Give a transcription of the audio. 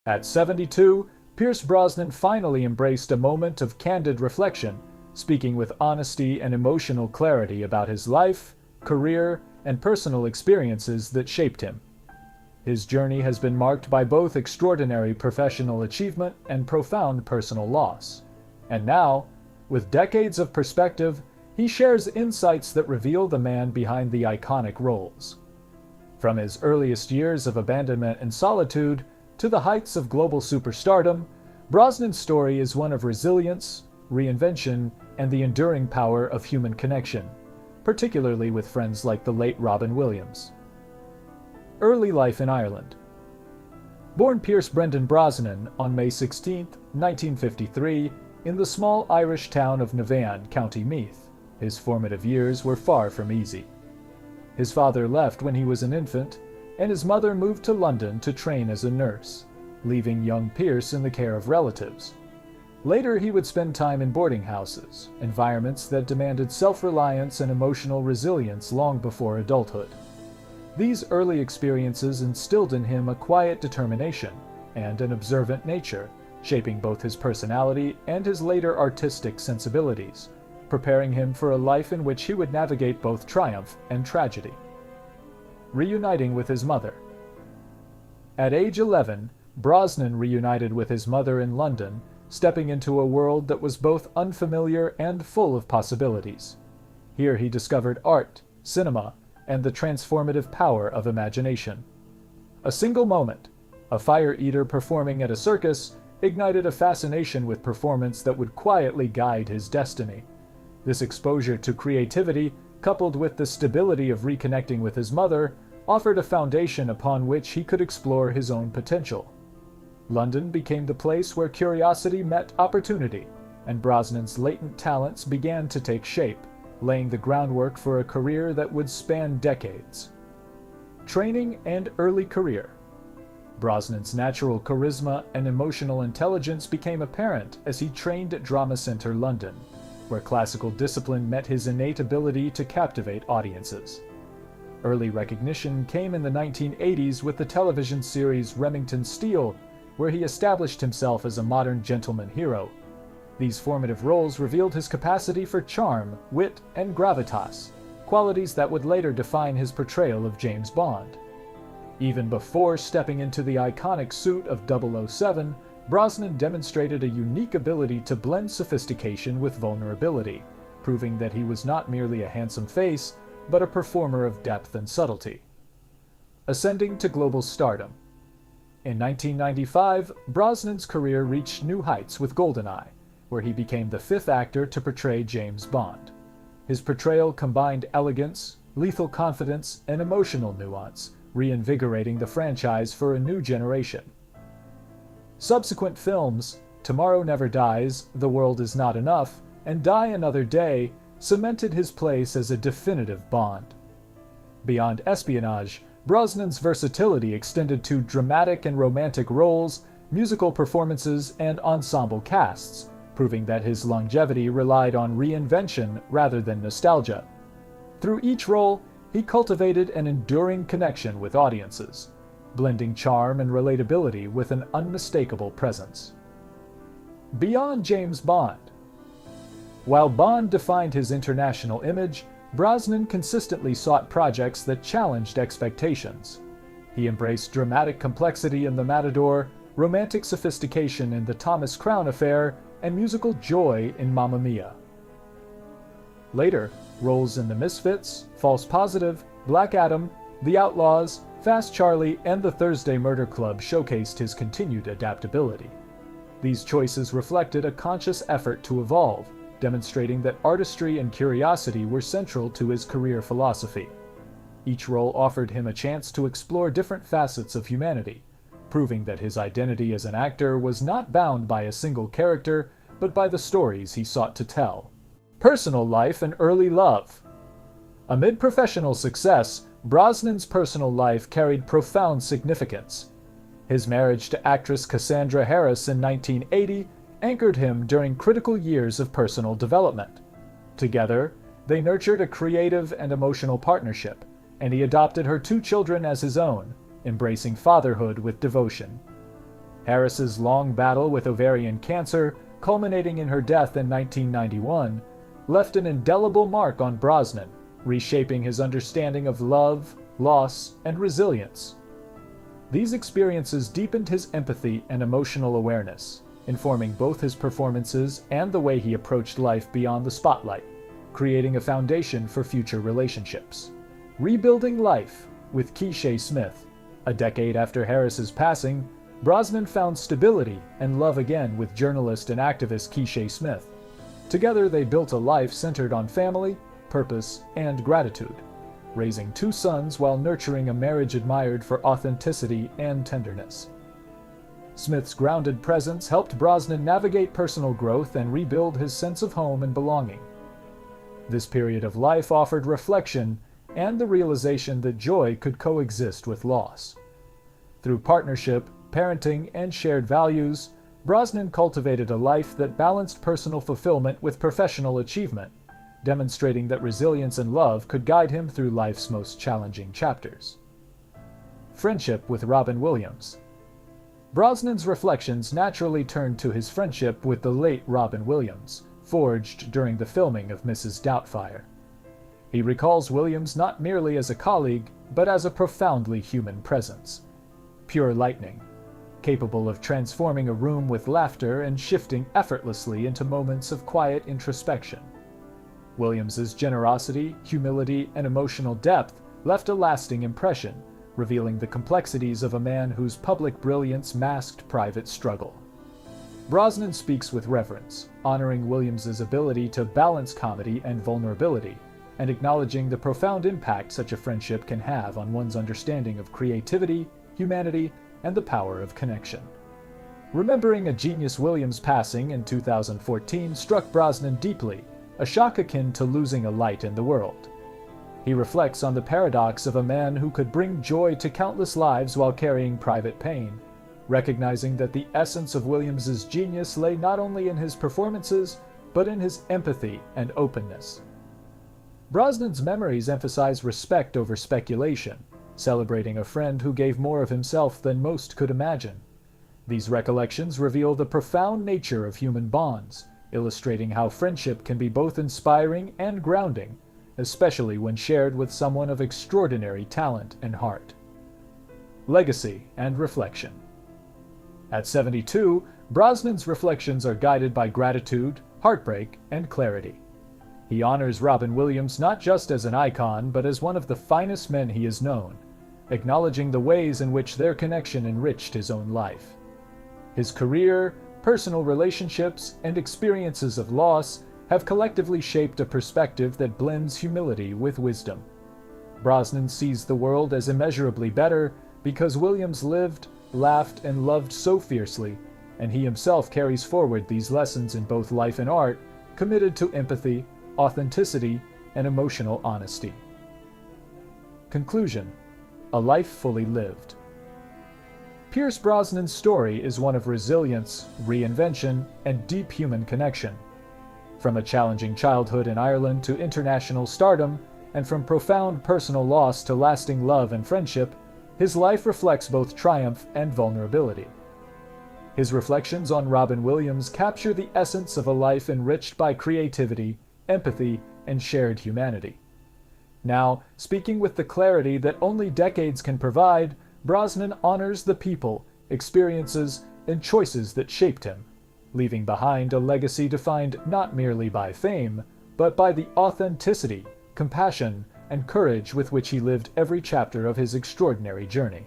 At 72, Pierce Brosnan finally embraced a moment of candid reflection, speaking with honesty and emotional clarity about his life, career, and personal experiences that shaped him. His journey has been marked by both extraordinary professional achievement and profound personal loss. And now, with decades of perspective, he shares insights that reveal the man behind the iconic roles. From his earliest years of abandonment and solitude to the heights of global superstardom, Brosnan's story is one of resilience, reinvention, and the enduring power of human connection, particularly with friends like the late Robin Williams. Early life in Ireland. Born Pierce Brendan Brosnan on May 16, 1953, in the small Irish town of Navan, County Meath, his formative years were far from easy. His father left when he was an infant, and his mother moved to London to train as a nurse, leaving young Pierce in the care of relatives. Later, he would spend time in boarding houses, environments that demanded self-reliance and emotional resilience long before adulthood. These early experiences instilled in him a quiet determination and an observant nature, shaping both his personality and his later artistic sensibilities, preparing him for a life in which he would navigate both triumph and tragedy. Reuniting with his mother. At age 11, Brosnan reunited with his mother in London, stepping into a world that was both unfamiliar and full of possibilities. Here he discovered art, cinema, and the transformative power of imagination. A single moment, a fire eater performing at a circus, ignited a fascination with performance that would quietly guide his destiny. This exposure to creativity, coupled with the stability of reconnecting with his mother, offered a foundation upon which he could explore his own potential. London became the place where curiosity met opportunity, and Brosnan's latent talents began to take shape, laying the groundwork for a career that would span decades. Training and early career. Brosnan's natural charisma and emotional intelligence became apparent as he trained at Drama Centre London, where classical discipline met his innate ability to captivate audiences. Early recognition came in the 1980s with the television series Remington Steele, where he established himself as a modern gentleman hero. These formative roles revealed his capacity for charm, wit, and gravitas, qualities that would later define his portrayal of James Bond. Even before stepping into the iconic suit of 007, Brosnan demonstrated a unique ability to blend sophistication with vulnerability, proving that he was not merely a handsome face, but a performer of depth and subtlety. Ascending to global stardom. In 1995, Brosnan's career reached new heights with GoldenEye, where he became the fifth actor to portray James Bond. His portrayal combined elegance, lethal confidence, and emotional nuance, reinvigorating the franchise for a new generation. Subsequent films, Tomorrow Never Dies, The World Is Not Enough, and Die Another Day, cemented his place as a definitive Bond. Beyond espionage, Brosnan's versatility extended to dramatic and romantic roles, musical performances, and ensemble casts, proving that his longevity relied on reinvention rather than nostalgia. Through each role, he cultivated an enduring connection with audiences, blending charm and relatability with an unmistakable presence. Beyond James Bond. While Bond defined his international image, Brosnan consistently sought projects that challenged expectations. He embraced dramatic complexity in The Matador, romantic sophistication in The Thomas Crown Affair, and musical joy in Mamma Mia. Later, roles in The Misfits, False Positive, Black Adam, The Outlaws, Fast Charlie, and The Thursday Murder Club showcased his continued adaptability. These choices reflected a conscious effort to evolve, demonstrating that artistry and curiosity were central to his career philosophy. Each role offered him a chance to explore different facets of humanity, proving that his identity as an actor was not bound by a single character, but by the stories he sought to tell. Personal life and early love. Amid professional success, Brosnan's personal life carried profound significance. His marriage to actress Cassandra Harris in 1980 anchored him during critical years of personal development. Together, they nurtured a creative and emotional partnership, and he adopted her 2 children as his own, embracing fatherhood with devotion. Harris's long battle with ovarian cancer, culminating in her death in 1991, left an indelible mark on Brosnan, reshaping his understanding of love, loss, and resilience. These experiences deepened his empathy and emotional awareness, informing both his performances and the way he approached life beyond the spotlight, creating a foundation for future relationships. Rebuilding Life with Keisha Smith. A decade after Harris's passing, Brosnan found stability and love again with journalist and activist Keisha Smith. Together they built a life centered on family, purpose, and gratitude, raising 2 sons while nurturing a marriage admired for authenticity and tenderness. Smith's grounded presence helped Brosnan navigate personal growth and rebuild his sense of home and belonging. This period of life offered reflection and the realization that joy could coexist with loss. Through partnership, parenting, and shared values, Brosnan cultivated a life that balanced personal fulfillment with professional achievement, demonstrating that resilience and love could guide him through life's most challenging chapters. Friendship with Robin Williams. Brosnan's reflections naturally turned to his friendship with the late Robin Williams, forged during the filming of Mrs. Doubtfire. He recalls Williams not merely as a colleague, but as a profoundly human presence. Pure lightning, capable of transforming a room with laughter and shifting effortlessly into moments of quiet introspection. Williams's generosity, humility, and emotional depth left a lasting impression, revealing the complexities of a man whose public brilliance masked private struggle. Brosnan speaks with reverence, honoring Williams's ability to balance comedy and vulnerability, and acknowledging the profound impact such a friendship can have on one's understanding of creativity, humanity, and the power of connection. Remembering a genius Williams' passing in 2014 struck Brosnan deeply, a shock akin to losing a light in the world. He reflects on the paradox of a man who could bring joy to countless lives while carrying private pain, recognizing that the essence of Williams's genius lay not only in his performances, but in his empathy and openness. Brosnan's memories emphasize respect over speculation, celebrating a friend who gave more of himself than most could imagine. These recollections reveal the profound nature of human bonds, illustrating how friendship can be both inspiring and grounding, especially when shared with someone of extraordinary talent and heart. Legacy and reflection. At 72, Brosnan's reflections are guided by gratitude, heartbreak, and clarity. He honors Robin Williams not just as an icon, but as one of the finest men he has known, acknowledging the ways in which their connection enriched his own life. His career, personal relationships, and experiences of loss have collectively shaped a perspective that blends humility with wisdom. Brosnan sees the world as immeasurably better because Williams lived, laughed, and loved so fiercely, and he himself carries forward these lessons in both life and art, committed to empathy, authenticity, and emotional honesty. Conclusion: a life fully lived. Pierce Brosnan's story is one of resilience, reinvention, and deep human connection. From a challenging childhood in Ireland to international stardom, and from profound personal loss to lasting love and friendship, his life reflects both triumph and vulnerability. His reflections on Robin Williams capture the essence of a life enriched by creativity, empathy, and shared humanity. Now, speaking with the clarity that only decades can provide, Brosnan honors the people, experiences, and choices that shaped him, leaving behind a legacy defined not merely by fame, but by the authenticity, compassion, and courage with which he lived every chapter of his extraordinary journey.